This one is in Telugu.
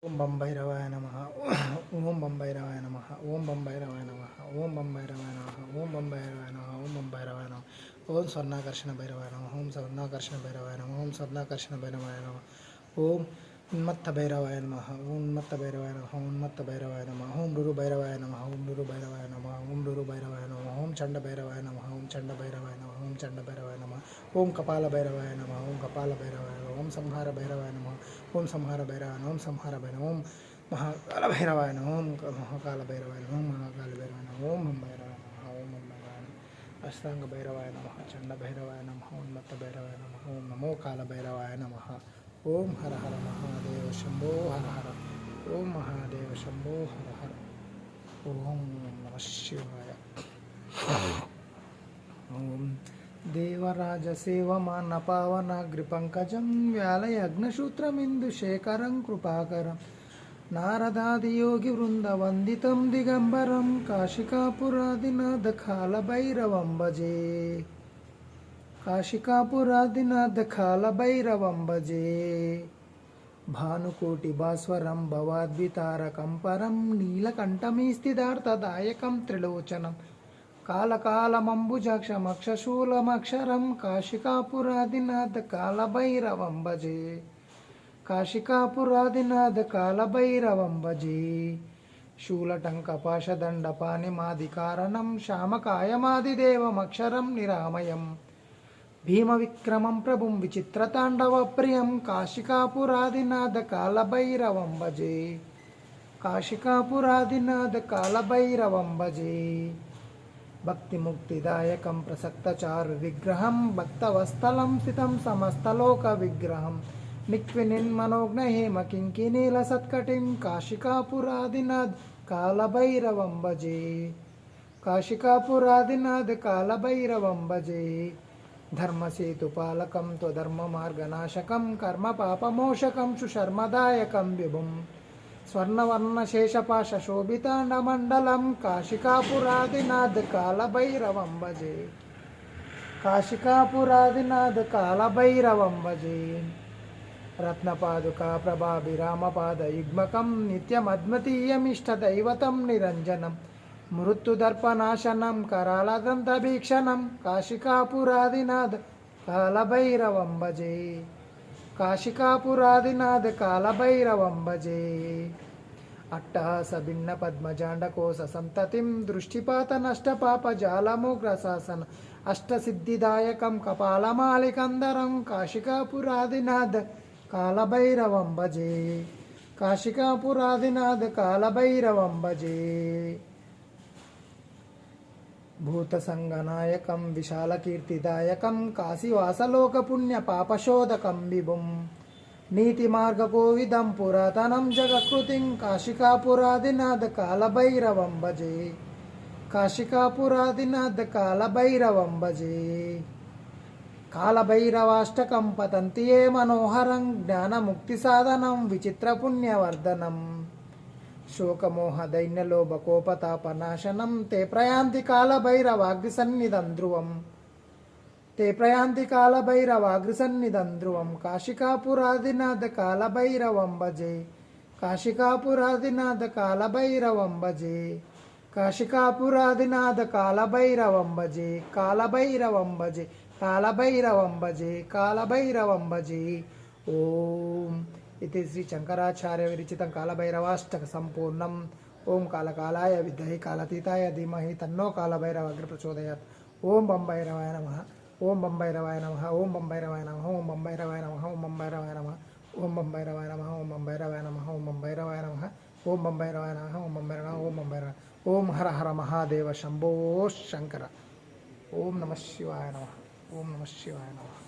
ఓం బం భైరవాయ నమః. ఓం బం భైరవాయ నమః. ఓం బం భైరవాయ నమః. ఓం బం భైరవాయ నమః. ఓం బం భైరవాయ నమః. ఓం బం భైరవాయ నమః. ఓం స్వర్ణాకర్షణ భైరవాయ నమః. ఓం స్వర్ణాకర్షణ భైరవాయ నమః. ఓం స్వర్ణాకర్షణ భైరవాయ నమః. ఓం ఉన్మత్త భైరవాయ నమః. ఓం ఉన్మత్త భైరవాయ నమః. ఓం ఉన్మత్త భైరవాయ నమః. ఓం డురు భైరవాయ నమః. ఓం డురు భైరవాయ నమః. ఓం డురు భైరవాయ నమః. ఓం చండ భైరవాయ నమః. ఓం చండ భైరవాయ నమః. ఓం చండ భైరవాయ నమః. ఓం కపాల భైరవాయ నమః. ఓం కపాల భైరవాయ నమః. ఓం సంహార భైరవాయ నమః. ఓం సంహార భైరవాయ నమః. ఓం సంహార భైరవ. ఓం మహాకాల భైరవాయ నమః. ఓం మహాకాల భైరవాయ నమః. ఓం మహాకాల భైరవాయ నమః. ఓం బం భైరవాయ నమః. ఓం బం భైరవాయ నమః. అష్టాంగ భైరవాయ నమః. చండ భైరవాయ నమః. ఉన్మత్త భైరవాయ నమః. ఓం నమో కాల భైరవాయ నమః. ఓం హర హర మహాదేవ శంభో హర హర. ఓం మహాదేవ శంభో హర హర. ఓం నమః శివాయ. ఓం దేవరాజ సేవమాన పావనాగ్రి పంకజం వ్యాలయగ్నసూత్రమిందుశేఖరం కృపాకరం నారదాది యోగి వృంద వందితం దిగంబరం కాశికాపురాదినాథ కాలభైరవం భజే. కాశికాపురాదినాథ కాలభైరవం భజే. భానుకోటి భాస్వరం భవాద్వితారకం పరం నీలకంఠమీ స్థితార్థదాయకం త్రిలోచనం కాలకాలమంబుజాక్షమక్షశూలమక్షరం కాశికాపురాదినాథ కాలభైరవం భజే. కాశికాపురాదినాథ కాలభైరవం భజే. శూలటంకపాశదండపానిమాదికారణం శ్యామకాయమాదిదేవమక్షరం నిరామయం భీమవిక్రమం ప్రభుం విచిత్రతాండవప్రియం కాశికాపురాదినాథ కాలభైరవం భజే. కాశికాపురాదినాథ కాలభైరవం భజే. భక్తిముక్తిదాయకం ప్రసక్తచారు విగ్రహం భక్తవస్థలం స్థితం సమస్తలోక విగ్రహం నిక్వినిన్మనోజ్ఞ హేమ కింకినీల సత్కటిం కాశికాపురాదినాథ్ కాలభైరవం భజే. కాశికాపురాదినాథ్ కాలభైరవం భజే. ధర్మసేతుపాలకం త్వధర్మ మార్గనాశకం కర్మ పాపమోషకం సుశర్మదాయకం విభుం స్వర్ణవర్ణశేషపాశ శోభితాండమండలం కాశికాపురాదినాథ్ కాలభైరవం భజే. కాశికాపురాదినాథ్ కాలభైరవం భజే. రత్నపాదుకా ప్రభాభిరామపాద యుగ్మకం నిత్యమద్వితీయమిష్టదైవతం నిరంజనం మృత్యుదర్పనాశనం కరాళదంతభీక్షణం కాశికాపురాదినాథ్ కాలభైరవం భజే. కాశికాపురాదినాథ్ కాలభైరవం భజే. అట్టహాస భిన్న పద్మజాండకోశ సంతతిం దృష్టిపాత నష్టపాపజాలముగ్రశాసన అష్టసిద్ధిదాయకం కపాలమాలికందరం కాశికాపురాదినాథ్ కాలభైరవం భజే. కాశికాపురాదినాథ్ కాలభైరవం భజే. భూతసంగనాయకం విశాలకీర్తిదాయకం కాశీవాసలోకపుణ్యపాపశోధకం విభుం నీతిమార్గకోవిదం పురాతనం జగకృతిం కాశికాపురాదినాథ్ కాలభైరవం భజే. కాశికాపురాదినాథ్ కాలభైరవం భజే. కాలభైరవాష్టకం పతంతి ఏ మనోహరం జ్ఞానముక్తిసాధనం విచిత్రపుణ్యవర్ధనం శోకమోహ దైన్యలోభకోపతాపనాశనం తే ప్రయాంతి కాలభైరవాగ్రిసన్నిధం ధ్రువం తే ప్రయాంతి కాలభైరవాగ్రిసన్నిధం ధ్రువం కాశికాపురాదినాథ్ కాలభైరవం భజే. కాశికాపురాదినాథ్ కాలభైరవం భజే. కాశికాపురాదినాథ్ కాలభైరవం భజే. కాలభైరవం భజే. కాలభైరవం భజే. కాలభైరవం భజే. ఓం ఇది శ్రీ శంకరాచార్య విరచితం కాలభైరవాష్టక సంపూర్ణం. ఓం కాలకాలాయ విద్మహి కాలతీతాయ ధీమహి తన్నో కాలభైరవ అగ్ని ప్రచోదయాత్. ఓం బం భైరవాయ నమః. ఓం బం భైరవాయ నమః. ఓం బం భైరవాయ నమః. ఓం బం భైరవాయ నమః. ఓం బం భైరవాయ నమః. ఓం బం భైరవాయ నమః. ఓం బం భైరవాయ నమః. ఓం బం భైరవాయ నమః. ఓం బం భైరవాయ నమః. ఓం బం భైరవాయ. ఓం బం భైరవాయ. ఓం హర హర మహాదేవ శంభో శంకర. ఓం నమః శివాయ నమః. ఓం నమః శివాయ నమః.